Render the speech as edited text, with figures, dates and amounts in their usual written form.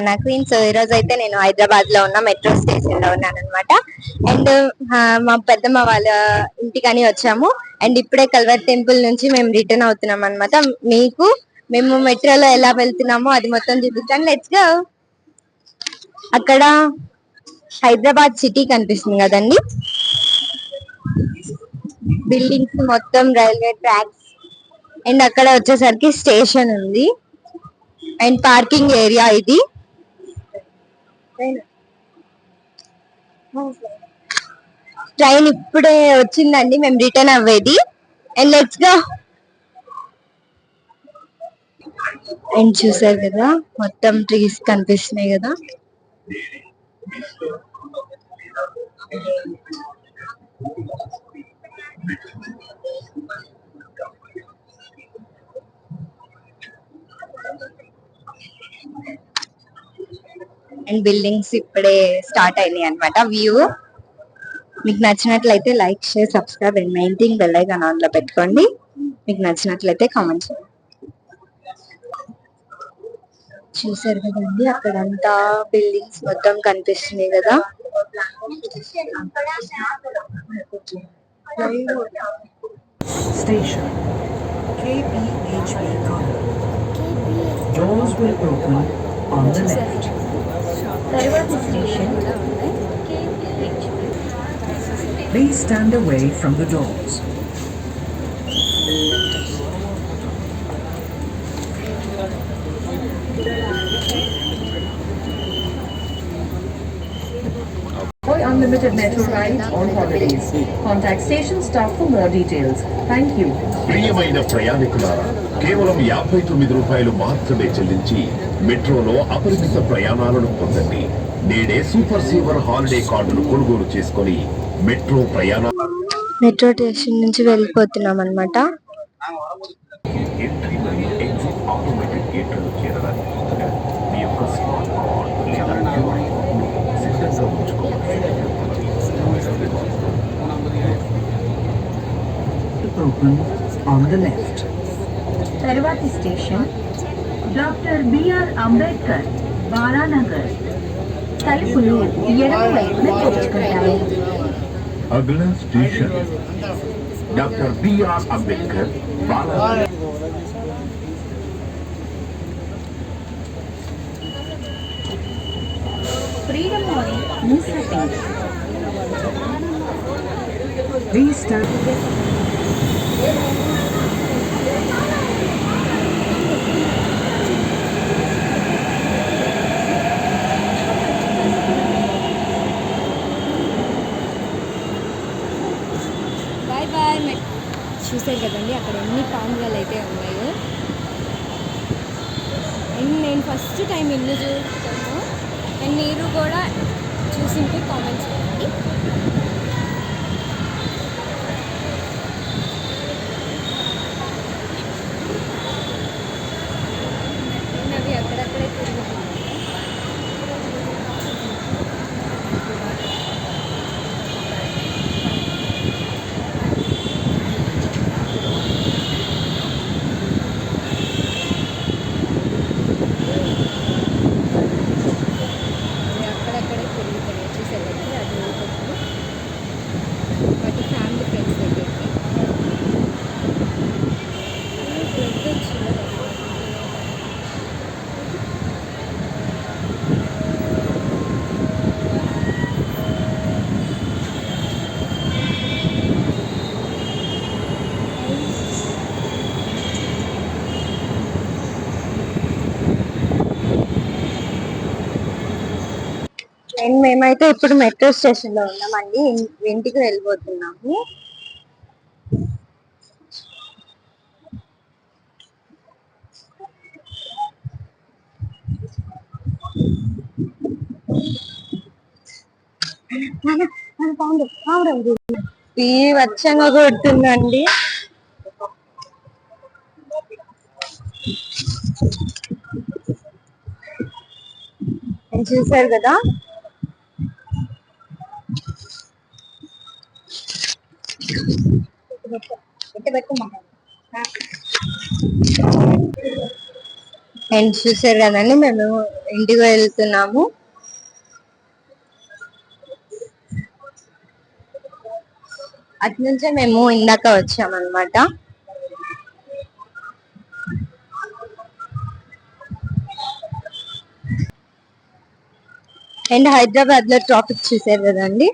నా queen. So ఈ రోజు అయితే నేను హైదరాబాద్ లో ఉన్న మెట్రో స్టేషన్ లో ఉన్నాను అనమాట. అండ్ మా పెద్దమ్మ వాళ్ళ ఇంటికని వచ్చాము. అండ్ ఇప్పుడే కల్వర్ టెంపుల్ నుంచి మేము రిటర్న్ అవుతున్నాం అనమాట. మీకు మేము మెట్రోలో ఎలా వెళ్తున్నామో అది మొత్తం చూపిస్తాను. Let's go. అక్కడ హైదరాబాద్ సిటీ కనిపిస్తుంది కదండి, బిల్డింగ్స్ మొత్తం రైల్వే ట్రాక్స్. అండ్ అక్కడ వచ్చేసరికి స్టేషన్ ఉంది అండ్ పార్కింగ్ ఏరియా ఇది. ట్రైన్ ఇప్పుడే వచ్చిందండి, మేము రిటర్న్ అవ్వేది. And let's go. అండ్ చూసారు కదా మొత్తం ట్రీస్ కనిపిస్తున్నాయి కదా. అండ్ బిల్డింగ్స్ ఇప్పుడే స్టార్ట్ అయినాయి అనమాట. వ్యూ మీకు నచ్చినట్లయితే like, share, subscribe and main bell icon on లో పెట్టుకోండి. మీకు నచ్చినట్లయితే కామెంట్ చేయండి. చూసారు కదండి అక్కడంతా బిల్డింగ్స్ మొత్తం కనిపిస్తున్నాయి కదా. Station KPHB College. Doors will open on the left. Tarvati Station KPHB. Please stand away from the doors. Unlimited metro rides on holidays. Contact station staff for more details. Thank you. ప్రియమైన ప్రయాణికులారా, కేవలం 59 రూపాయలు మాత్రమే చెల్లించి మెట్రోలో అపరిమిత ప్రయాణాలను పొందండి. నేడే super severe holiday కార్డును కొనుగోలు చేసుకొని మెట్రో స్టేషన్ నుంచి వెళ్ళిపోతున్నాం అనమాట. ఎంట్రీ మరియు ఎగ్జిట్ ఆటోమేటిక్ గేట్లను చేరడానికి ముందుగా మీ యొక్క స్మార్ట్ కార్డ్ లేదా క్యూఆర్ కోడ్ను సిద్ధంగా ఉంచుకోవాలి. Open on the left. Tarvati Station Dr. B.R. Ambedkar, Balanagar. తలుపులు ఎడమ వైపున తెరుచుకుంటాయి. అగలా station doctor B R Ambedkar, Balanagar. Freedom Mall, Musati. Please stand. Bye bye. చూసారు కదండి అక్కడ ఎన్ని ప్రాంతాలు అయితే ఉన్నాయో. అండ్ నేను ఫస్ట్ టైం ఇల్లు చూస్తాను. అండ్ మీరు కూడా చూసింటే కామెంట్ చేయండి. అవి అక్కడక్కడే తిరుగుతున్నాయి. అండ్ మేమైతే ఇప్పుడు మెట్రో స్టేషన్ లో ఉన్నామండి. ఇంటికి వెళ్ళిపోతున్నాము. వచ్చంగా కొడుతుందండి. చూసారు కదా అండ్ చూసారు కదండి మేము ఇంటికి వెళ్తున్నాము. అటు నుంచే మేము ఇందాక వచ్చామన్నమాట. అండ్ హైదరాబాద్ లో ట్రాఫిక్ చూసారు కదండి.